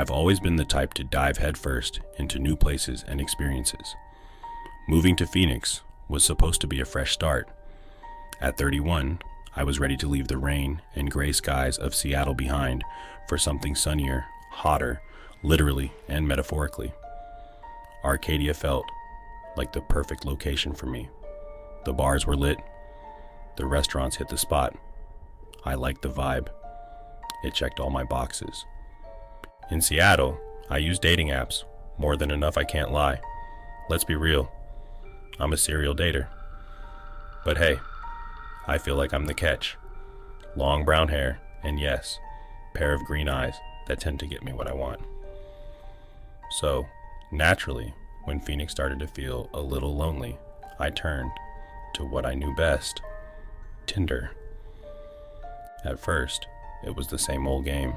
I've always been the type to dive headfirst into new places and experiences. Moving to Phoenix was supposed to be a fresh start. At 31, I was ready to leave the rain and gray skies of Seattle behind for something sunnier, hotter, literally and metaphorically. Arcadia felt like the perfect location for me. The bars were lit. The restaurants hit the spot. I liked the vibe. It checked all my boxes. In Seattle, I use dating apps. More than enough, I can't lie. Let's be real. I'm a serial dater. But hey, I feel like I'm the catch. Long brown hair, and yes, pair of green eyes that tend to get me what I want. So, naturally, when Phoenix started to feel a little lonely, I turned to what I knew best, Tinder. At first, it was the same old game.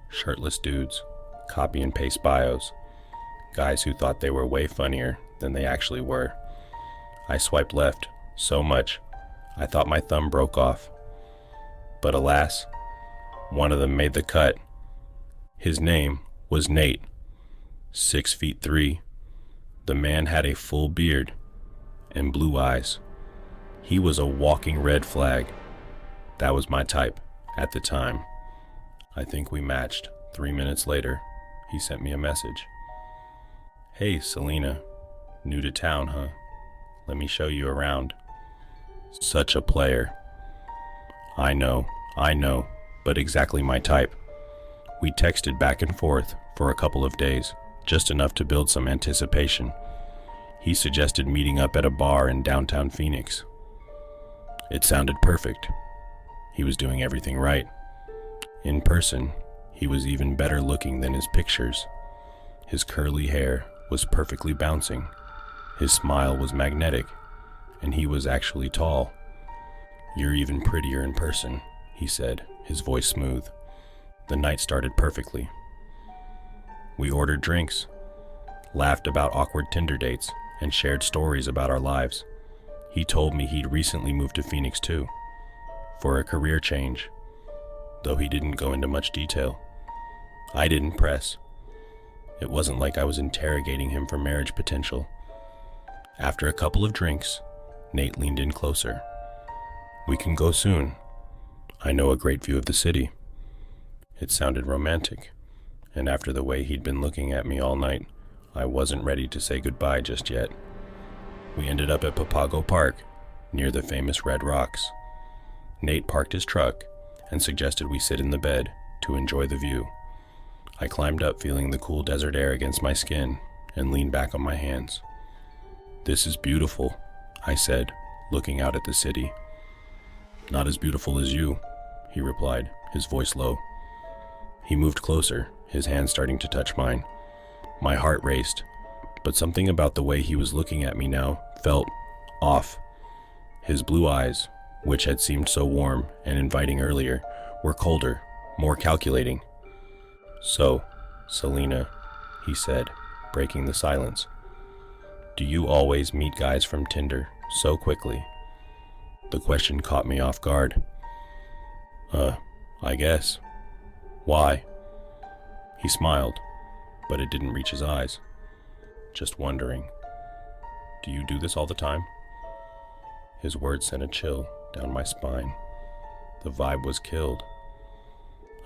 Shirtless dudes, copy and paste bios, guys who thought they were way funnier than they actually were. I swiped left so much, I thought my thumb broke off. But alas, one of them made the cut. His name was Nate. 6'3". The man had a full beard and blue eyes. He was a walking red flag. That was my type at the time. I think we matched. 3 minutes later, he sent me a message. Hey, Selena. New to town, huh? Let me show you around. Such a player. I know, but exactly my type. We texted back and forth for a couple of days, just enough to build some anticipation. He suggested meeting up at a bar in downtown Phoenix. It sounded perfect. He was doing everything right. In person, he was even better looking than his pictures. His curly hair was perfectly bouncing. His smile was magnetic, and he was actually tall. You're even prettier in person, he said, his voice smooth. The night started perfectly. We ordered drinks, laughed about awkward Tinder dates, and shared stories about our lives. He told me he'd recently moved to Phoenix too, for a career change, though he didn't go into much detail. I didn't press. It wasn't like I was interrogating him for marriage potential. After a couple of drinks, Nate leaned in closer. We can go soon. I know a great view of the city. It sounded romantic, and after the way he'd been looking at me all night, I wasn't ready to say goodbye just yet. We ended up at Papago Park, near the famous Red Rocks. Nate parked his truck and suggested we sit in the bed to enjoy the view. I climbed up feeling the cool desert air against my skin and leaned back on my hands. This is beautiful, I said, looking out at the city. Not as beautiful as you, he replied, his voice low. He moved closer, his hand starting to touch mine. My heart raced, but something about the way he was looking at me now felt off. His blue eyes, which had seemed so warm and inviting earlier, were colder, more calculating. So, Selena, he said, breaking the silence, do you always meet guys from Tinder so quickly? The question caught me off guard. I guess. Why? He smiled, but it didn't reach his eyes. Just wondering. Do you do this all the time? His words sent a chill down my spine. The vibe was killed.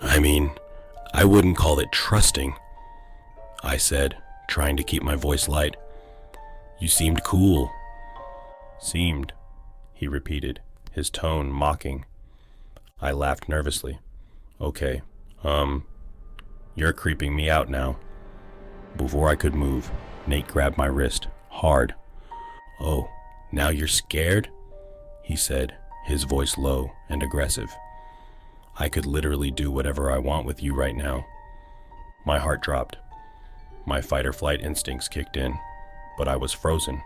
I mean, I wouldn't call it trusting, I said, trying to keep my voice light. You seemed cool. Seemed, he repeated, his tone mocking. I laughed nervously. Okay, you're creeping me out now. Before I could move, Nate grabbed my wrist, hard. Oh, now you're scared? He said, his voice low and aggressive. I could literally do whatever I want with you right now. My heart dropped. My fight or flight instincts kicked in, but I was frozen,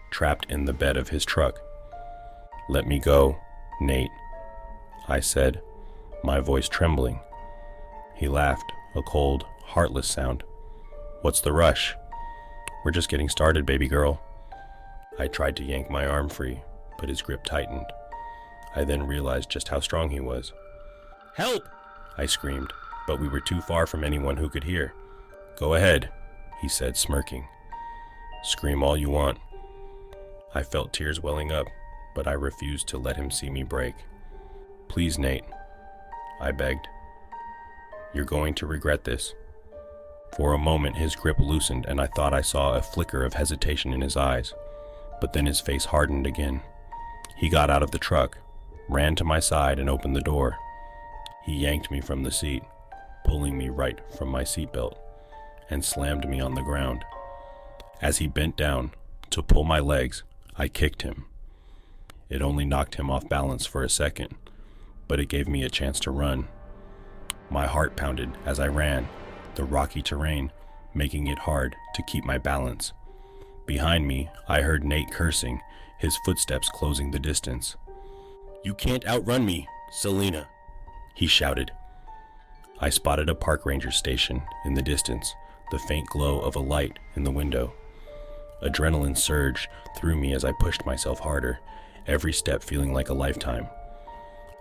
trapped in the bed of his truck. Let me go, Nate, I said, my voice trembling. He laughed, a cold, heartless sound. What's the rush? We're just getting started, baby girl. I tried to yank my arm free, but his grip tightened. I then realized just how strong he was. Help! I screamed, but we were too far from anyone who could hear. "Go ahead," he said, smirking. "Scream all you want." I felt tears welling up, but I refused to let him see me break. "Please, Nate," I begged. "You're going to regret this." For a moment his grip loosened and I thought I saw a flicker of hesitation in his eyes, but then his face hardened again. He got out of the truck, ran to my side and opened the door. He yanked me from the seat, pulling me right from my seatbelt, and slammed me on the ground. As he bent down to pull my legs, I kicked him. It only knocked him off balance for a second, but it gave me a chance to run. My heart pounded as I ran, the rocky terrain making it hard to keep my balance. Behind me, I heard Nate cursing, his footsteps closing the distance. "You can't outrun me, Selena," he shouted. I spotted a park ranger station in the distance, the faint glow of a light in the window. Adrenaline surged through me as I pushed myself harder, every step feeling like a lifetime.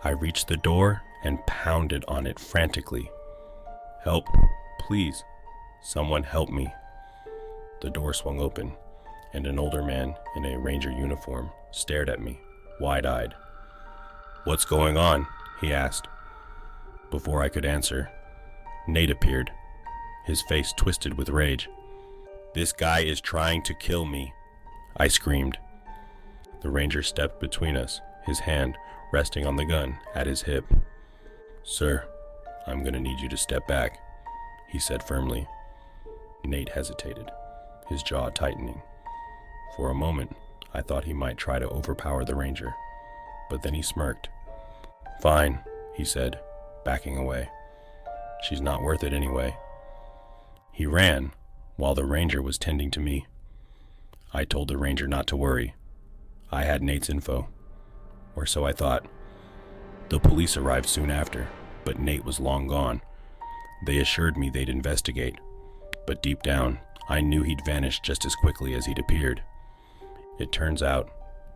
I reached the door and pounded on it frantically. "Help, please. Someone help me." The door swung open, and an older man in a ranger uniform stared at me, wide-eyed. "What's going on?" he asked. Before I could answer, Nate appeared, his face twisted with rage. "This guy is trying to kill me," I screamed. The ranger stepped between us, his hand resting on the gun at his hip. "Sir, I'm gonna need you to step back," he said firmly. Nate hesitated, his jaw tightening. For a moment, I thought he might try to overpower the ranger, but then he smirked. "Fine," he said, backing away. "She's not worth it anyway." He ran, while the ranger was tending to me. I told the ranger not to worry. I had Nate's info, or so I thought. The police arrived soon after, but Nate was long gone. They assured me they'd investigate, but deep down, I knew he'd vanished just as quickly as he'd appeared. It turns out,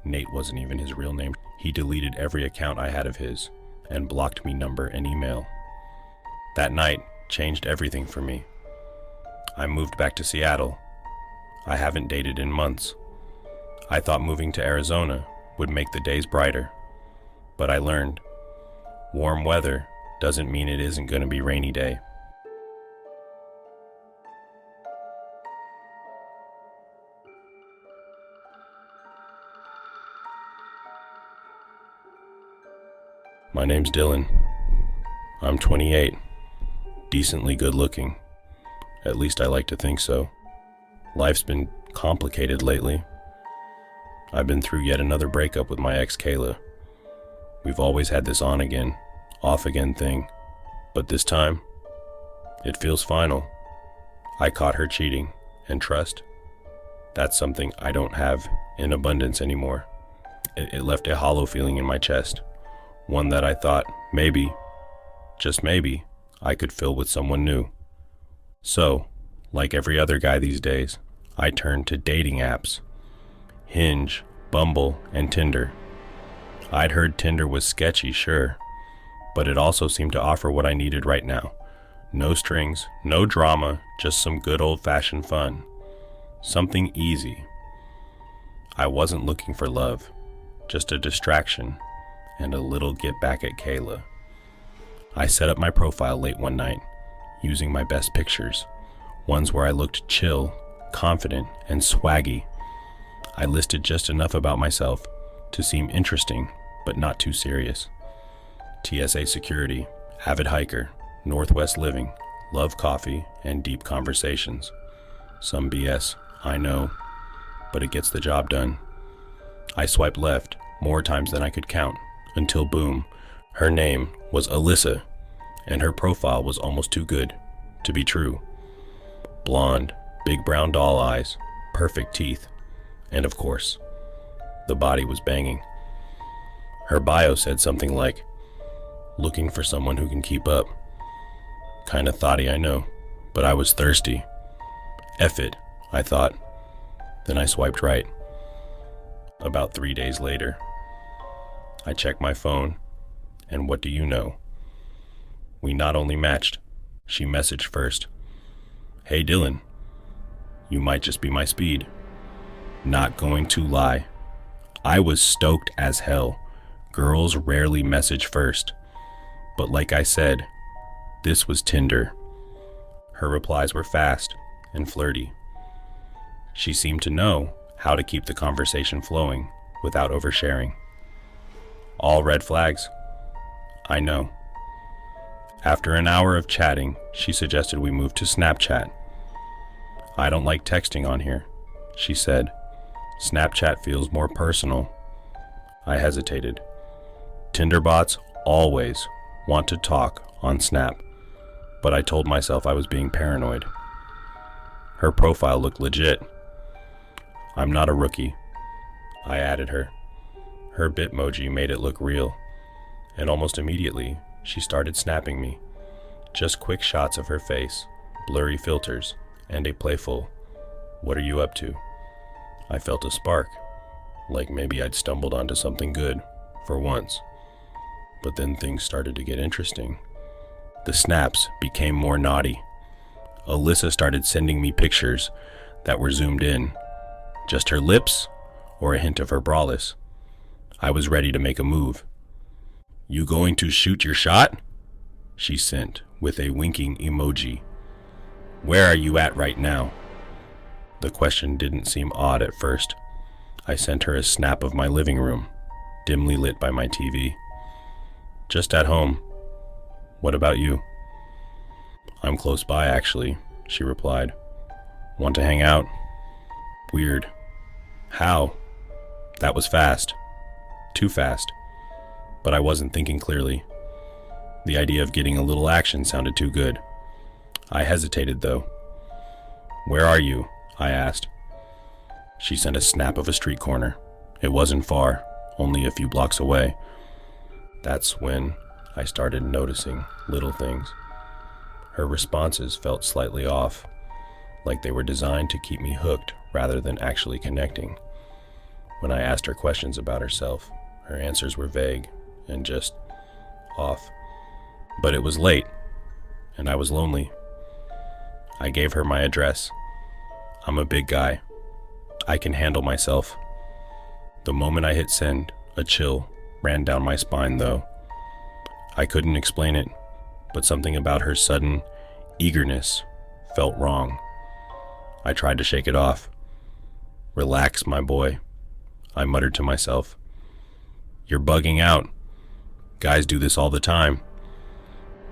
Nate wasn't even his real name. He deleted every account I had of his, and blocked me number and email. That night changed everything for me. I moved back to Seattle. I haven't dated in months. I thought moving to Arizona would make the days brighter, but I learned warm weather doesn't mean it isn't going to be rainy day. My name's Dylan. I'm 28, decently good looking. At least I like to think so. Life's been complicated lately. I've been through yet another breakup with my ex Kayla. We've always had this on again, off again thing, but this time, it feels final. I caught her cheating, and trust, that's something I don't have in abundance anymore. It left a hollow feeling in my chest, one that I thought maybe, just maybe, I could fill with someone new. So, like every other guy these days, I turned to dating apps. Hinge, Bumble, and Tinder. I'd heard Tinder was sketchy, sure, but it also seemed to offer what I needed right now. No strings, no drama, just some good old-fashioned fun. Something easy. I wasn't looking for love, just a distraction and a little get back at Kayla. I set up my profile late one night, using my best pictures, ones where I looked chill, confident, and swaggy. I listed just enough about myself to seem interesting, but not too serious. TSA security, avid hiker, Northwest living, love coffee, and deep conversations. Some BS, I know, but it gets the job done. I swiped left more times than I could count, until boom, her name was Alyssa, and her profile was almost too good to be true. Blonde, big brown doll eyes, perfect teeth, and of course, the body was banging. Her bio said something like, "Looking for someone who can keep up." Kinda thoughty, I know, but I was thirsty. F it, I thought. Then I swiped right. About 3 days later, I checked my phone, and what do you know? We not only matched, She messaged first. Hey Dylan, you might just be my speed. Not going to lie. I was stoked as hell. Girls rarely message first. But like I said, this was Tinder. Her replies were fast and flirty. She seemed to know how to keep the conversation flowing without oversharing. All red flags. I know. After an hour of chatting, she suggested we move to Snapchat. I don't like texting on here, she said. Snapchat feels more personal. I hesitated. Tinder bots always want to talk on Snap, but I told myself I was being paranoid. Her profile looked legit. I'm not a rookie. I added her. Her Bitmoji made it look real, and almost immediately she started snapping me. Just quick shots of her face, blurry filters, and a playful, "What are you up to?" I felt a spark, like maybe I'd stumbled onto something good, for once. But then things started to get interesting. The snaps became more naughty. Alyssa started sending me pictures that were zoomed in, just her lips or a hint of her braless. I was ready to make a move. You going to shoot your shot? She sent with a winking emoji. Where are you at right now? The question didn't seem odd at first. I sent her a snap of my living room, dimly lit by my TV. Just at home. What about you? I'm close by, actually, she replied. Want to hang out? Weird. How? That was fast. Too fast. But I wasn't thinking clearly. The idea of getting a little action sounded too good. I hesitated, though. Where are you? I asked. She sent a snap of a street corner. It wasn't far, only a few blocks away. That's when I started noticing little things. Her responses felt slightly off, like they were designed to keep me hooked rather than actually connecting. When I asked her questions about herself, her answers were vague and just off. But it was late, and I was lonely. I gave her my address. I'm a big guy. I can handle myself. The moment I hit send, a chill ran down my spine, though. I couldn't explain it, but something about her sudden eagerness felt wrong. I tried to shake it off. Relax, my boy, I muttered to myself. You're bugging out. Guys do this all the time.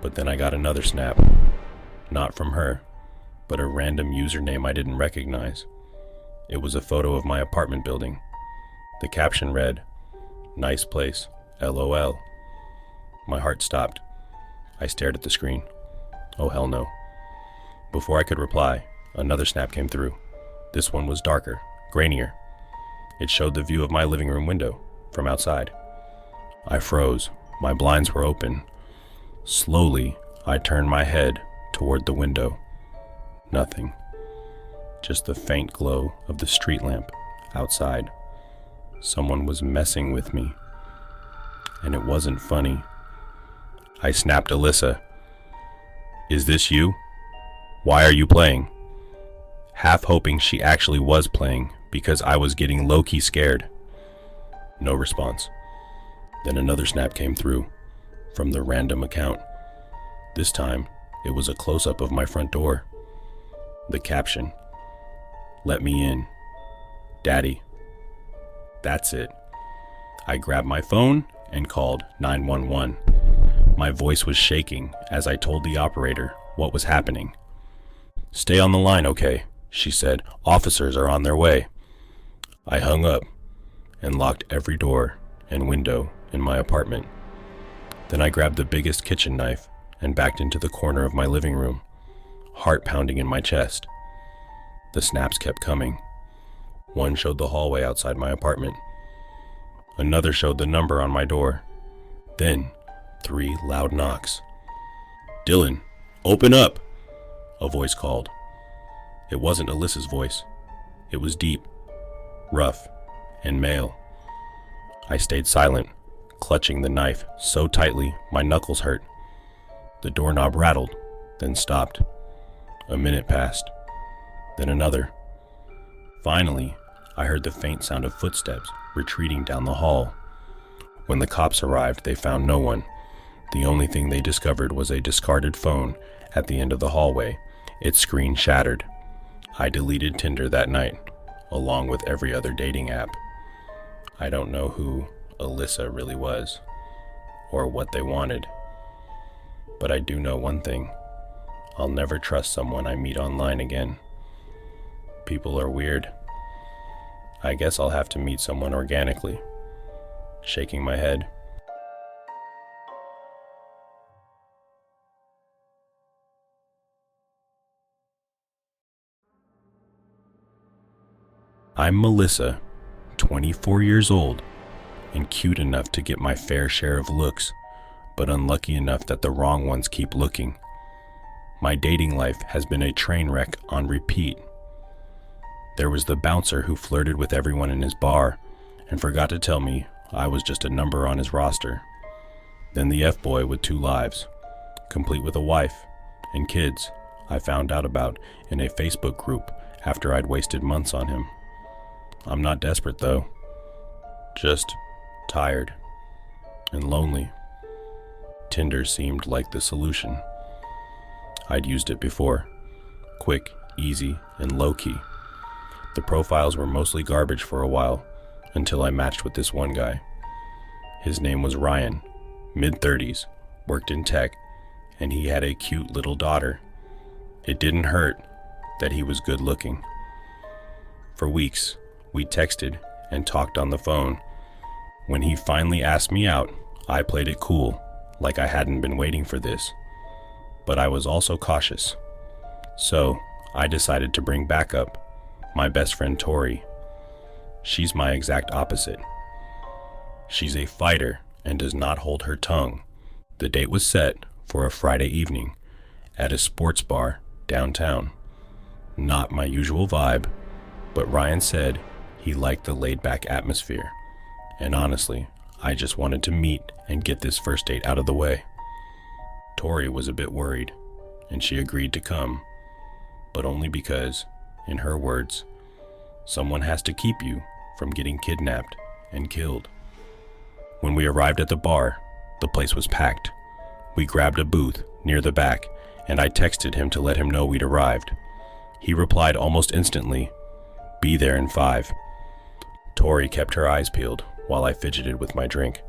But then I got another snap. Not from her, but a random username I didn't recognize. It was a photo of my apartment building. The caption read, "Nice place, LOL." My heart stopped. I stared at the screen. Oh hell no. Before I could reply, another snap came through. This one was darker, grainier. It showed the view of my living room window from outside. I froze. My blinds were open. Slowly, I turned my head toward the window. Nothing. Just the faint glow of the street lamp outside. Someone was messing with me. And it wasn't funny. I snapped Alyssa. Is this you? Why are you playing? Half hoping she actually was playing because I was getting low-key scared. No response. Then another snap came through from the random account. This time, it was a close-up of my front door. The caption, "Let me in. Daddy." That's it. I grabbed my phone and called 911. My voice was shaking as I told the operator what was happening. Stay on the line, okay? She said. Officers are on their way. I hung up and locked every door and window in my apartment. Then I grabbed the biggest kitchen knife and backed into the corner of my living room, heart pounding in my chest. The snaps kept coming. One showed the hallway outside my apartment. Another showed the number on my door. Then, 3 loud knocks. "Dylan, open up!" a voice called. It wasn't Alyssa's voice. It was deep, rough, and male. I stayed silent, clutching the knife so tightly my knuckles hurt. The doorknob rattled, then stopped. A minute passed, then another. Finally, I heard the faint sound of footsteps retreating down the hall. When the cops arrived, they found no one. The only thing they discovered was a discarded phone at the end of the hallway, its screen shattered. I deleted Tinder that night, along with every other dating app. I don't know who Alyssa really was, or what they wanted. But I do know one thing. I'll never trust someone I meet online again. People are weird. I guess I'll have to meet someone organically. Shaking my head. I'm Melissa, 24 years old, and cute enough to get my fair share of looks, but unlucky enough that the wrong ones keep looking. My dating life has been a train wreck on repeat. There was the bouncer who flirted with everyone in his bar and forgot to tell me I was just a number on his roster. Then the F-boy with 2 lives, complete with a wife and kids I found out about in a Facebook group after I'd wasted months on him. I'm not desperate though, just tired and lonely. Tinder seemed like the solution. I'd used it before. Quick, easy, and low-key. The profiles were mostly garbage for a while, until I matched with this one guy. His name was Ryan, mid-30s, worked in tech, and he had a cute little daughter. It didn't hurt that he was good looking. For weeks, we texted and talked on the phone. When he finally asked me out, I played it cool, like I hadn't been waiting for this. But I was also cautious. So I decided to bring backup, my best friend Tori. She's my exact opposite. She's a fighter and does not hold her tongue. The date was set for a Friday evening at a sports bar downtown. Not my usual vibe, but Ryan said he liked the laid-back atmosphere. And honestly, I just wanted to meet and get this first date out of the way. Tori was a bit worried, and she agreed to come, but only because, in her words, someone has to keep you from getting kidnapped and killed. When we arrived at the bar, the place was packed. We grabbed a booth near the back, and I texted him to let him know we'd arrived. He replied almost instantly, "Be there in 5. Tori kept her eyes peeled while I fidgeted with my drink.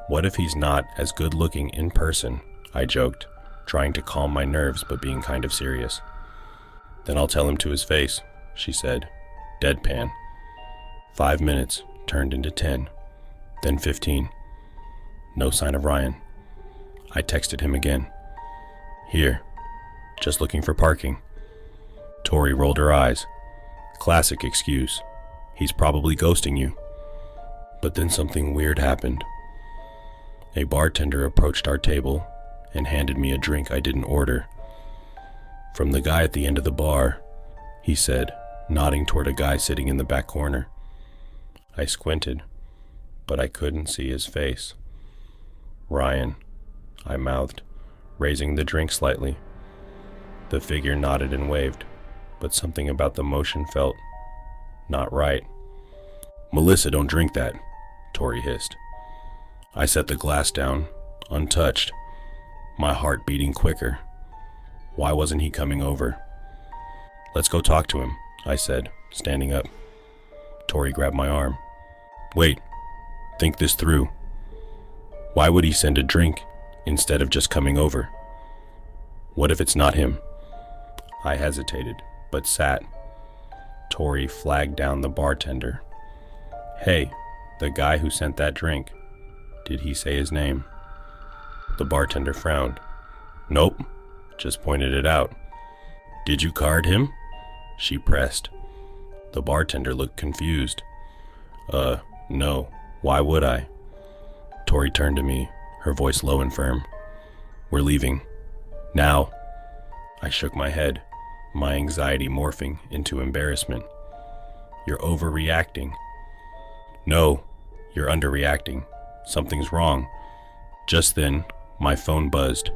What if he's not as good looking in person? I joked, trying to calm my nerves but being kind of serious. Then I'll tell him to his face, she said, deadpan. 5 minutes turned into 10, then 15. No sign of Ryan. I texted him again. Here, just looking for parking. Tori rolled her eyes. Classic excuse. He's probably ghosting you. But then something weird happened. A bartender approached our table and handed me a drink I didn't order. From the guy at the end of the bar, he said, nodding toward a guy sitting in the back corner. I squinted, but I couldn't see his face. Ryan, I mouthed, raising the drink slightly. The figure nodded and waved, but something about the motion felt not right. Melissa, don't drink that, Tori hissed. I set the glass down, untouched, my heart beating quicker. Why wasn't he coming over? Let's go talk to him, I said, standing up. Tori grabbed my arm. Wait, think this through. Why would he send a drink instead of just coming over? What if it's not him? I hesitated, but sat. Tori flagged down the bartender. Hey, the guy who sent that drink. Did he say his name? The bartender frowned. Nope, just pointed it out. Did you card him? She pressed. The bartender looked confused. No, why would I? Tori turned to me, her voice low and firm. We're leaving. Now. I shook my head, my anxiety morphing into embarrassment. You're overreacting. No, you're underreacting. Something's wrong. Just then, my phone buzzed.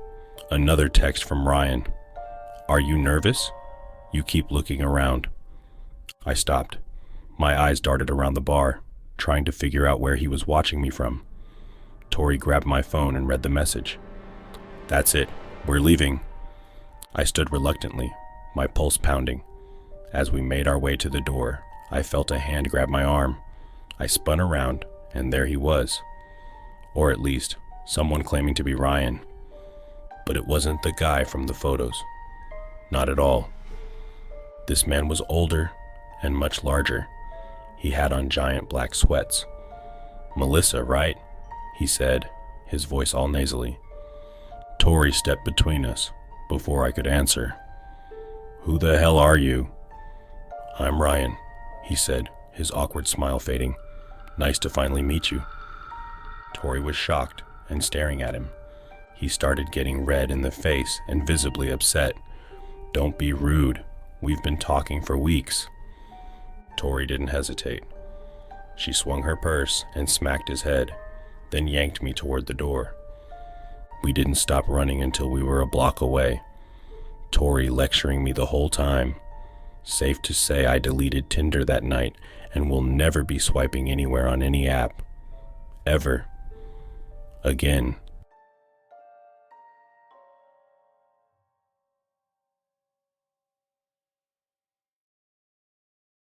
Another text from Ryan. Are you nervous? You keep looking around. I stopped. My eyes darted around the bar, trying to figure out where he was watching me from. Tori grabbed my phone and read the message. That's it. We're leaving. I stood reluctantly, my pulse pounding. As we made our way to the door, I felt a hand grab my arm. I spun around, and there he was. Or at least, someone claiming to be Ryan. But it wasn't the guy from the photos. Not at all. This man was older and much larger. He had on giant black sweats. Melissa, right? He said, his voice all nasally. Tori stepped between us before I could answer. Who the hell are you? I'm Ryan, he said, his awkward smile fading. Nice to finally meet you. Tori was shocked and staring at him. He started getting red in the face and visibly upset. Don't be rude. We've been talking for weeks. Tori didn't hesitate. She swung her purse and smacked his head, then yanked me toward the door. We didn't stop running until we were a block away. Tori lecturing me the whole time. Safe to say I deleted Tinder that night and will never be swiping anywhere on any app. Ever. Again.